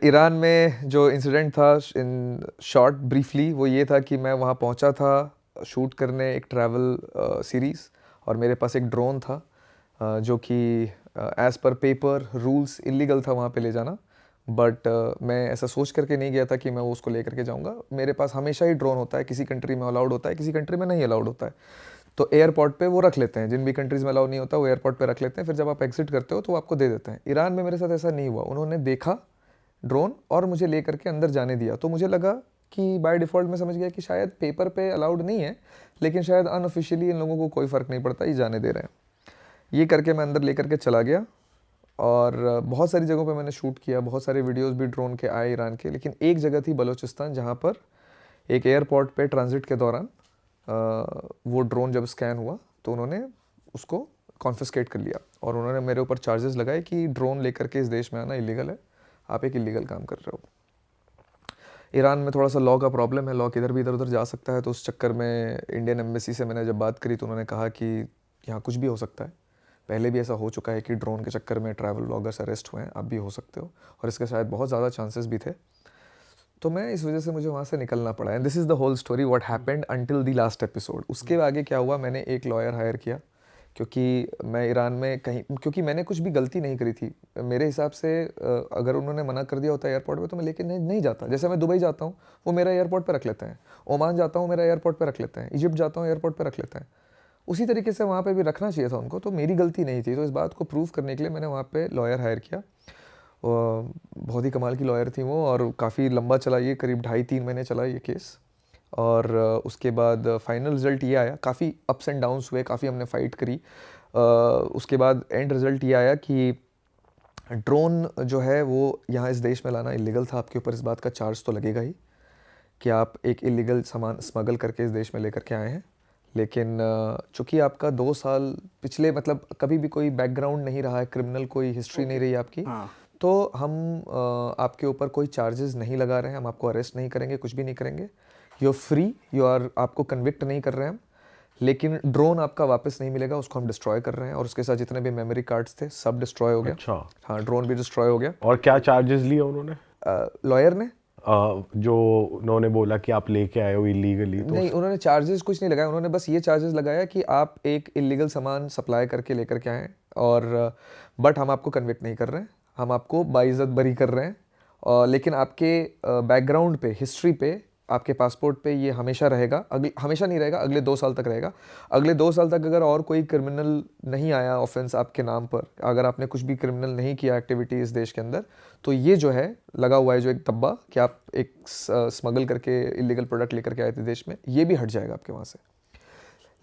Iran में जो incident था इन शॉर्ट ब्रीफली वो ये था कि मैं वहाँ पहुँचा था शूट करने एक ट्रैवल सीरीज़, और मेरे पास एक ड्रोन था जो कि as per paper rules illegal था वहाँ पे ले जाना। बट मैं ऐसा सोच करके नहीं गया था कि मैं वो उसको ले करके जाऊँगा। मेरे पास हमेशा ही ड्रोन होता है, किसी कंट्री में अलाउड होता है, किसी कंट्री में नहीं अलाउड होता है। तो एयरपोर्ट पे वो रख लेते हैं, जिन भी कंट्रीज़ में अलाउ नहीं होता वो एयरपोर्ट पे रख लेते हैं, फिर जब आप एग्जिट करते हो तो वो आपको दे देते हैं। ईरान में मेरे साथ ऐसा नहीं हुआ, उन्होंने देखा ड्रोन और मुझे ले करके अंदर जाने दिया। तो मुझे लगा कि बाय डिफ़ॉल्ट मैं समझ गया कि शायद पेपर पे अलाउड नहीं है, लेकिन शायद अनऑफिशियली इन लोगों को कोई फ़र्क नहीं पड़ता, ये जाने दे रहे हैं। ये करके मैं अंदर ले करके चला गया और बहुत सारी जगहों पे मैंने शूट किया, बहुत सारे वीडियोस भी ड्रोन के आए ईरान के। लेकिन एक जगह थी बलूचिस्तान, जहाँ पर एक एयरपोर्ट पे ट्रांजिट के दौरान वो ड्रोन जब स्कैन हुआ तो उन्होंने उसको कॉन्फिस्केट कर लिया और उन्होंने मेरे ऊपर चार्जेस लगाए कि ड्रोन लेकर के इस देश में आना इलीगल है, आप एक इलीगल काम कर रहे हो। ईरान में थोड़ा सा लॉ का प्रॉब्लम है, लॉ किधर भी इधर उधर जा सकता है। तो उस चक्कर में इंडियन एम्बेसी से मैंने जब बात करी तो उन्होंने कहा कि यहाँ कुछ भी हो सकता है, पहले भी ऐसा हो चुका है कि ड्रोन के चक्कर में ट्रैवल ब्लॉगर्स अरेस्ट हुए हैं, आप भी हो सकते हो, और इसके शायद बहुत ज़्यादा चांसेस भी थे। तो मैं इस वजह से मुझे वहाँ से निकलना पड़ा। And this is the whole story what happened until the last episode. उसके आगे क्या हुआ, मैंने एक लॉयर हायर किया, क्योंकि मैं ईरान में कहीं, क्योंकि मैंने कुछ भी गलती नहीं करी थी। मेरे हिसाब से अगर उन्होंने मना कर दिया होता एयरपोर्ट पे तो मैं लेके नहीं जाता। जैसे मैं दुबई जाता हूँ वो मेरा एयरपोर्ट पे रख लेते हैं, ओमान जाता हूँ मेरा एयरपोर्ट पे रख लेते हैं, इजिप्ट जाता हूँ एयरपोर्ट पे रख लेते हैं। उसी तरीके से वहाँ पे भी रखना चाहिए था उनको। तो मेरी गलती नहीं थी। तो इस बात को प्रूव करने के लिए मैंने वहाँ पे लॉयर हायर किया। बहुत ही कमाल की लॉयर थी वो, और काफ़ी लंबा चला ये, करीब 2.5-3 महीने चला ये केस। और उसके बाद फाइनल रिज़ल्ट ये आया, काफ़ी अप्स एंड डाउन्स हुए, काफ़ी हमने फ़ाइट करी। उसके बाद एंड रिज़ल्ट ये आया कि ड्रोन जो है वो यहाँ इस देश में लाना इलीगल था। आपके ऊपर इस बात का चार्ज तो लगेगा ही कि आप एक इलीगल सामान स्मगल करके इस देश में लेकर के आए हैं। लेकिन चूँकि आपका 2 साल पिछले, मतलब कभी भी कोई बैकग्राउंड नहीं रहा है, क्रिमिनल कोई हिस्ट्री नहीं रही आपकी, तो हम आपके ऊपर कोई चार्जेस नहीं लगा रहे हैं, हम आपको अरेस्ट नहीं करेंगे, कुछ भी नहीं करेंगे। You are free, you are, आपको कन्विक्ट नहीं कर रहे हैं हम। लेकिन ड्रोन आपका वापस नहीं मिलेगा, उसको हम डिस्ट्रॉय कर रहे हैं, और उसके साथ जितने भी मेमोरी कार्ड्स थे सब डिस्ट्रॉय हो गया। अच्छा। हाँ, ड्रोन भी डिस्ट्रॉय हो गया। और क्या चार्जेस लिए उन्होंने? लॉयर ने जो उन्होंने बोला कि आप लेके आए हो इलीगली, तो नहीं, उन्होंने चार्जेस कुछ नहीं लगाया। उन्होंने बस ये चार्जेस लगाया कि आप एक इलीगल सामान सप्लाई करके लेकर के आए, और बट हम आपको कन्विक्ट नहीं कर रहे हैं, हम आपको बाइज्जत बरी कर रहे हैं। लेकिन आपके बैकग्राउंड पे, हिस्ट्री पे, आपके पासपोर्ट पे ये हमेशा रहेगा, हमेशा नहीं रहेगा, अगले 2 साल तक रहेगा। अगले 2 साल तक अगर और कोई क्रिमिनल नहीं आया ऑफेंस आपके नाम पर, अगर आपने कुछ भी क्रिमिनल नहीं किया एक्टिविटी इस देश के अंदर, तो ये जो है लगा हुआ है जो एक तब्बा कि आप एक स्मगल करके इलीगल प्रोडक्ट लेकर के आए थे देश में, ये भी हट जाएगा आपके वहाँ से।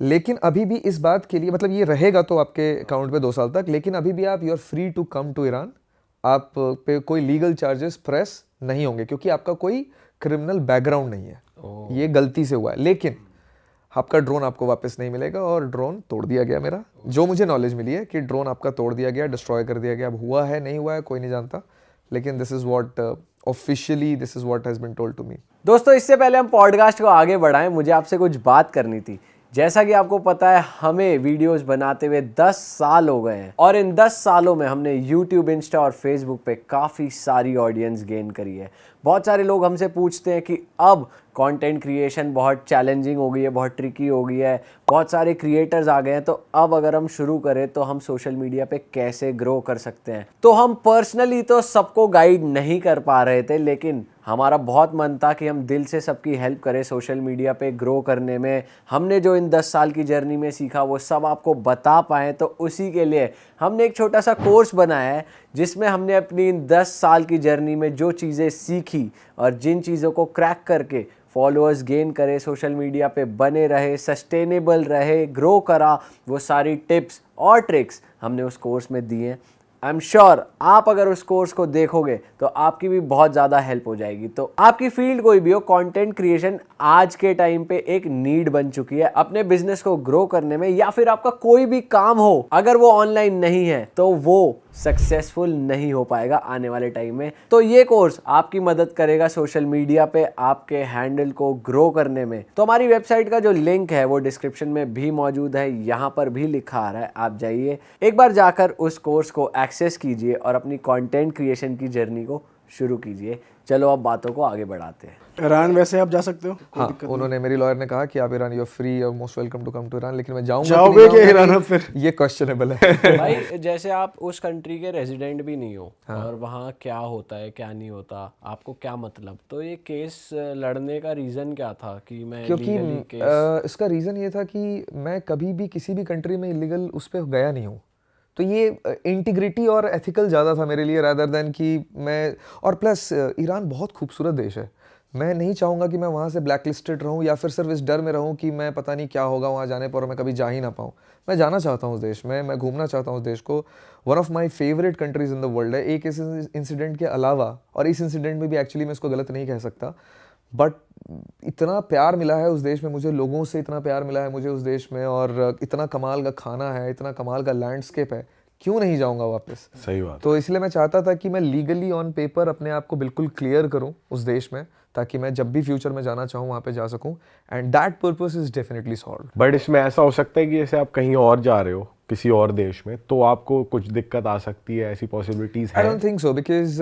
लेकिन अभी भी इस बात के लिए, मतलब ये रहेगा तो आपके अकाउंट पे 2 साल तक, लेकिन अभी भी आप, you are free to come to Iran. आप पे कोई लीगल चार्जेस प्रेस नहीं होंगे, क्योंकि आपका कोई क्रिमिनल बैकग्राउंड नहीं है। ये गलती से हुआ है। लेकिन आपका ड्रोन आपको वापस नहीं मिलेगा, और ड्रोन तोड़ दिया गया मेरा। जो मुझे नॉलेज मिली है कि ड्रोन आपका तोड़ दिया गया, डिस्ट्रॉय कर दिया गया। अब हुआ है नहीं हुआ है कोई नहीं जानता, लेकिन this is what officially, this is what has been told to me. दोस्तों, इससे पहले हम पॉडकास्ट को आगे बढ़ाएं, मुझे आपसे कुछ बात करनी थी। जैसा कि आपको पता है, हमें वीडियोस बनाते हुए 10 साल हो गए हैं, और इन 10 सालों में हमने यूट्यूब, इंस्टा और फेसबुक पे काफ़ी सारी ऑडियंस गेन करी है। बहुत सारे लोग हमसे पूछते हैं कि अब कंटेंट क्रिएशन बहुत चैलेंजिंग हो गई है, बहुत ट्रिकी हो गई है, बहुत सारे क्रिएटर्स आ गए हैं, तो अब अगर हम शुरू करें तो हम सोशल मीडिया पे कैसे ग्रो कर सकते हैं। तो हम पर्सनली तो सबको गाइड नहीं कर पा रहे थे, लेकिन हमारा बहुत मन था कि हम दिल से सबकी हेल्प करें सोशल मीडिया पे ग्रो करने में। हमने जो इन 10 साल की जर्नी में सीखा वो सब आपको बता पाएँ, तो उसी के लिए हमने एक छोटा सा कोर्स बनाया है, जिसमें हमने अपनी इन 10 साल की जर्नी में जो चीज़ें सीखी और जिन चीज़ों को क्रैक करके फॉलोअर्स गेन करे, सोशल मीडिया पे बने रहे, सस्टेनेबल रहे, ग्रो करा, वो सारी टिप्स और ट्रिक्स हमने उस कोर्स में दी हैं। आई एम श्योर आप अगर उस कोर्स को देखोगे तो आपकी भी बहुत ज़्यादा हेल्प हो जाएगी। तो आपकी फील्ड कोई भी हो, कंटेंट क्रिएशन आज के टाइम पे एक नीड बन चुकी है अपने बिजनेस को ग्रो करने में, या फिर आपका कोई भी काम हो, अगर वो ऑनलाइन नहीं है तो वो सक्सेसफुल नहीं हो पाएगा आने वाले टाइम में। तो ये कोर्स आपकी मदद करेगा सोशल मीडिया पे आपके हैंडल को ग्रो करने में। तो हमारी वेबसाइट का जो लिंक है वो डिस्क्रिप्शन में भी मौजूद है, यहाँ पर भी लिखा आ रहा है, आप जाइए एक बार जाकर उस कोर्स को एक्सेस कीजिए और अपनी कंटेंट क्रिएशन की जर्नी को शुरू कीजिए। चलो अब बातों को आगे बढ़ाते हैं। ईरान वैसे आप जा सकते हो, कोई हाँ, दिक्कत उन्होंने मेरी लॉयर ने कहा कि आप ईरान, यू आर फ्री और most welcome to come to Iran, लेकिन मैं जाऊंगा कि जाओगे नहीं क्या जाऊंगा ईरान नहीं, अब फिर? ये क्वेश्चनेबल है। भाई जैसे आप उस कंट्री के रेजिडेंट भी नहीं हो और वहाँ क्या होता है क्या नहीं होता, आपको क्या मतलब, तो ये केस लड़ने का रीजन क्या था कि मैं क्योंकि legally केस इसका रीज़न ये था कि मैं कभी भी किसी भी कंट्री में इलीगल उस पर गया नहीं हूँ, तो ये इंटीग्रिटी और एथिकल ज़्यादा था मेरे लिए रादर देन कि मैं, और प्लस ईरान बहुत खूबसूरत देश है, मैं नहीं चाहूँगा कि मैं वहाँ से ब्लैक लिस्टेड रहूँ या फिर सिर्फ इस डर में रहूँ कि मैं पता नहीं क्या होगा वहाँ जाने पर और मैं कभी जा ही ना पाऊँ। मैं जाना चाहता हूँ उस देश में, मैं घूमना चाहता हूँ उस देश को। One of my favourite countries in the world है। एक इस इंसिडेंट के अलावा, और इस इंसिडेंट में भी एक्चुअली मैं इसको गलत नहीं कह सकता, बट इतना प्यार मिला है उस देश में मुझे, लोगों से इतना प्यार मिला है मुझे उस देश में, और इतना कमाल का खाना है, इतना कमाल का लैंडस्केप है, क्यों नहीं जाऊंगा वापस। सही बात। तो इसलिए मैं चाहता था कि मैं लीगली ऑन पेपर अपने आप को बिल्कुल क्लियर करूं उस देश में, ताकि मैं जब भी फ्यूचर में जाना चाहूँ वहाँ पे जा सकूँ, and that purpose is definitely solved. But इसमें ऐसा हो सकता है कि जैसे आप कहीं और जा रहे हो किसी और देश में, तो आपको कुछ दिक्कत आ सकती है, ऐसी पॉसिबिलिटीज आई है? Don't think so, because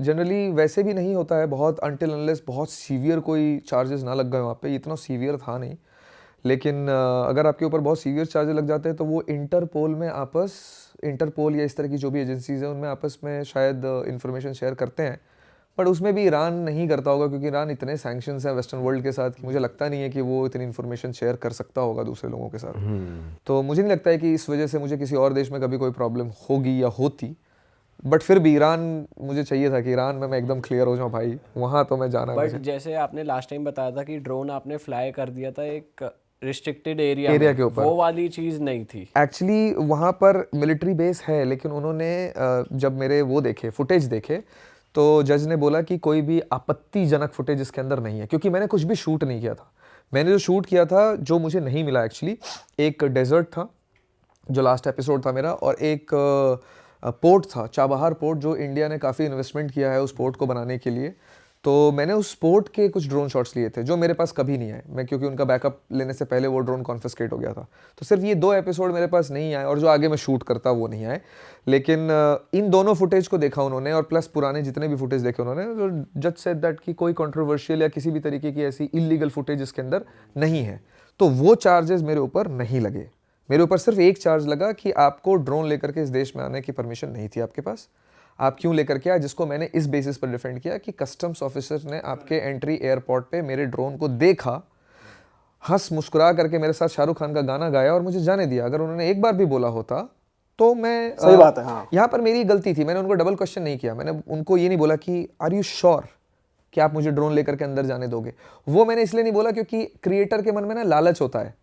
generally वैसे भी नहीं होता है बहुत, अनटिल अनलेस बहुत सीवियर कोई चार्जेस ना लग गए वहाँ पे। इतना सीवियर था नहीं, लेकिन अगर आपके ऊपर बहुत सीवियर चार्जेस लग जाते हैं तो वो इंटरपोल या इस तरह की जो भी एजेंसीज हैं उनमें आपस में शायद इंफॉर्मेशन शेयर करते हैं, बट उसमें भी ईरान नहीं करता होगा, क्योंकि ईरान इतने सैंक्शंस हैं वेस्टर्न वर्ल्ड के साथ कि मुझे लगता नहीं है कि वो इतनी इन्फॉर्मेशन शेयर कर सकता होगा दूसरे लोगों के साथ। तो मुझे नहीं लगता है कि इस वजह से मुझे किसी और देश में कभी कोई प्रॉब्लम होगी या होती, बट फिर भी ईरान मुझे चाहिए था कि ईरान में मैं एकदम क्लियर हो जाऊँ भाई, वहाँ तो मैं जाना है बट मुझे। जैसे आपने लास्ट टाइम बताया था कि ड्रोन आपने फ्लाई कर दिया था एक रिस्ट्रिक्टेड एरिया एरिया में, के ऊपर। वो वाली चीज़ नहीं थी। एक्चुअली वहाँ पर मिलिट्री बेस है, लेकिन उन्होंने जब मेरे वो देखे फुटेज देखे तो जज ने बोला कि कोई भी आपत्तिजनक फुटेज इसके अंदर नहीं है, क्योंकि मैंने कुछ भी शूट नहीं किया था। मैंने जो शूट किया था, जो मुझे नहीं मिला एक्चुअली, एक डेजर्ट था जो लास्ट एपिसोड था मेरा, और एक पोर्ट था, चाबहार पोर्ट, जो इंडिया ने काफ़ी इन्वेस्टमेंट किया है उस पोर्ट को बनाने के लिए। तो मैंने उस पोर्ट के कुछ ड्रोन शॉट्स लिए थे जो मेरे पास कभी नहीं आए, मैं क्योंकि उनका बैकअप लेने से पहले वो ड्रोन कॉन्फिस्केट हो गया था। तो सिर्फ ये 2 एपिसोड मेरे पास नहीं आए, और जो आगे मैं शूट करता वो नहीं आए। लेकिन इन दोनों फुटेज को देखा उन्होंने, और प्लस पुराने जितने भी फुटेज देखे उन्होंने, तो जज सेड दैट कि कोई कंट्रोवर्शियल या किसी भी तरीके की ऐसी इलीगल फुटेज इसके अंदर नहीं है। तो वो चार्जेस मेरे ऊपर नहीं लगे। मेरे ऊपर सिर्फ एक चार्ज लगा कि आपको ड्रोन लेकर के इस देश में आने की परमिशन नहीं थी आपके पास, आप क्यों लेकर के आए, जिसको मैंने इस बेसिस पर डिफेंड किया कि कस्टम्स ऑफिसर ने आपके एंट्री एयरपोर्ट पे मेरे ड्रोन को देखा, हंस मुस्कुरा करके मेरे साथ शाहरुख खान का गाना गाया और मुझे जाने दिया। अगर उन्होंने एक बार भी बोला होता तो मैं सही बात है, हाँ। यहाँ पर मेरी गलती थी, मैंने उनको डबल क्वेश्चन नहीं किया। मैंने उनको ये नहीं बोला कि आर यू श्योर कि आप मुझे ड्रोन लेकर के अंदर जाने दोगे। वो मैंने इसलिए नहीं बोला क्योंकि क्रिएटर के मन में ना लालच होता है।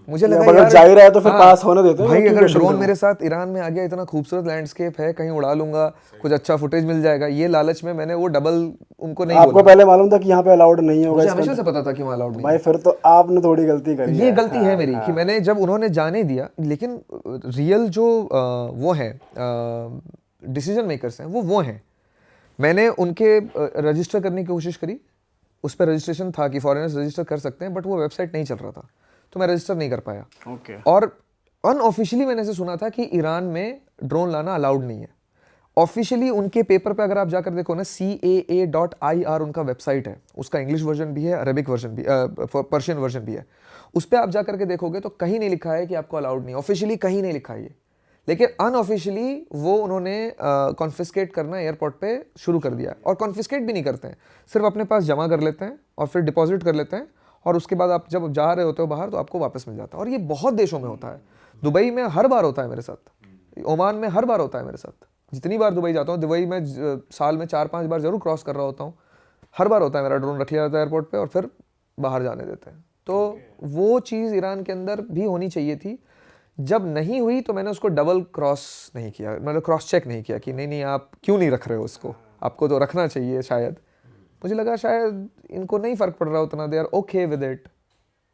मुझे लगा अगर यार जा ही रहा है तो फिर हाँ, पास होने देते हैं, भाई क्यों अगर क्वेश्चन ड्रोन करूं? मेरे साथ ईरान में आ गया, इतना खूबसूरत लैंडस्केप है, कहीं उड़ा लूंगा, कुछ अच्छा फुटेज मिल जाएगा, ये लालच में मैंने वो डबल उनको नहीं आपको बोला। पहले मालूम था कि यहाँ पे अलाउड नहीं होगा मुझे इसका? हमेशा से पता था कि वहाँ अलाउड नहीं भाई फिर तो आपने थोड़ी गलती करी है। ये है। गलती है मेरी कि मैंने जब उन्होंने जाने दिया, लेकिन रियल जो वो हैं डिसीजन मेकर्स हैं वो हैं। मैंने उनके रजिस्टर करने की कोशिश करी, उस पर रजिस्ट्रेशन था कि फॉरेनर्स रजिस्टर कर सकते हैं, बट वो वेबसाइट नहीं चल रहा था, तो मैं रजिस्टर नहीं कर पाया। ओके। और अनऑफिशियली मैंने ऐसे सुना था कि ईरान में ड्रोन लाना अलाउड नहीं है। ऑफिशियली उनके पेपर पे अगर आप जाकर देखो ना, CAA.IR उनका वेबसाइट है, उसका इंग्लिश वर्जन भी है, अरेबिक वर्जन भी, पर्शियन वर्जन भी है। उस पर आप जाकर के देखोगे तो कहीं नहीं लिखा है कि आपको अलाउड नहीं, ऑफिशियली कहीं नहीं लिखा है ये। लेकिन अनऑफिशियली वो उन्होंने कॉन्फिस्केट करना एयरपोर्ट पे शुरू कर दिया, और कॉन्फिस्केट भी नहीं करते हैं, सिर्फ अपने पास जमा कर लेते हैं और फिर डिपॉजिट कर लेते हैं, और उसके बाद आप जब जा रहे होते हो बाहर तो आपको वापस मिल जाता है। और ये बहुत देशों में होता है, दुबई में हर बार होता है मेरे साथ, ओमान में हर बार होता है मेरे साथ। जितनी बार दुबई जाता हूँ, दुबई में साल में 4-5 बार जरूर क्रॉस कर रहा होता हूँ, हर बार होता है मेरा ड्रोन रख लिया जाता है एयरपोर्ट पे और फिर बाहर जाने देते हैं। तो वो चीज़ ईरान के अंदर भी होनी चाहिए थी। जब नहीं हुई तो मैंने उसको डबल क्रॉस नहीं किया, मतलब क्रॉस चेक नहीं किया कि नहीं आप क्यों नहीं रख रहे हो उसको, आपको तो रखना चाहिए शायद। मुझे लगा शायद इनको नहीं फ़र्क पड़ रहा उतना, they are okay with it,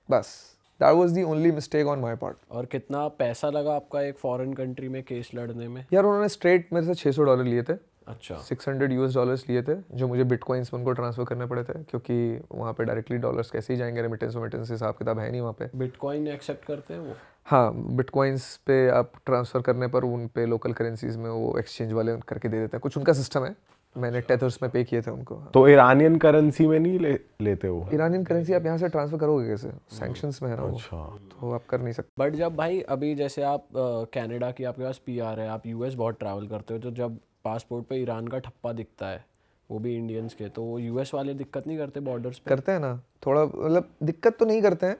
बस that was the only mistake on my part. और कितना पैसा लगा आपका एक फॉरेन कंट्री में केस लड़ने में? यार उन्होंने स्ट्रेट मेरे से $600 लिए थे, अच्छा। $600 लिए थे, जो मुझे बिटकॉइंस में उनको ट्रांसफर करने पड़े थे, क्योंकि वहाँ पे डायरेक्टली डॉलर्स कैसे ही जाएंगे, रेमिटेंस हिसाब किताब है नहीं वहाँ पे। बिटकॉइन एक्सेप्ट करते हैं वो? हाँ, बिटकॉइंस पे आप ट्रांसफ़र करने पर उन पे लोकल करेंसीज में वो एक्सचेंज वाले करके दे देते हैं, कुछ उनका सिस्टम है। मैंने टेथर्स में पे किए थे उनको। तो ईरानियन करेंसी में नहीं लेते हो? ईरानियन करेंसी आप यहाँ से ट्रांसफर करोगे कैसे? सैंक्शंस में है ना वो, अच्छा। तो आप कर नहीं सकते। बट जब भाई अभी जैसे आप कनाडा की आपके पास पीआर है, आप यूएस बहुत ट्रैवल करते हो, तो जब पासपोर्ट पे ईरान का ठप्पा दिखता है, वो भी इंडियंस के, तो यूएस वाले दिक्कत नहीं करते बॉर्डर्स पे? करते हैं ना थोड़ा, मतलब दिक्कत तो नहीं करते हैं,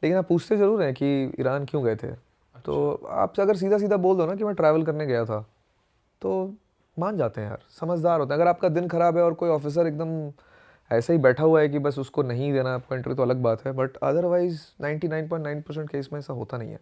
लेकिन आप पूछते ज़रूर हैं कि ईरान क्यों गए थे। तो आप अगर सीधा सीधा बोल दो ना कि मैं ट्रैवल करने गया था, तो मान जाते हैं यार, समझदार होते हैं। अगर आपका दिन खराब है और कोई ऑफिसर एकदम ऐसे ही बैठा हुआ है कि बस उसको नहीं देना आपको एंट्री, तो अलग बात है, बट अदरवाइज 99.9% केस में ऐसा होता नहीं है।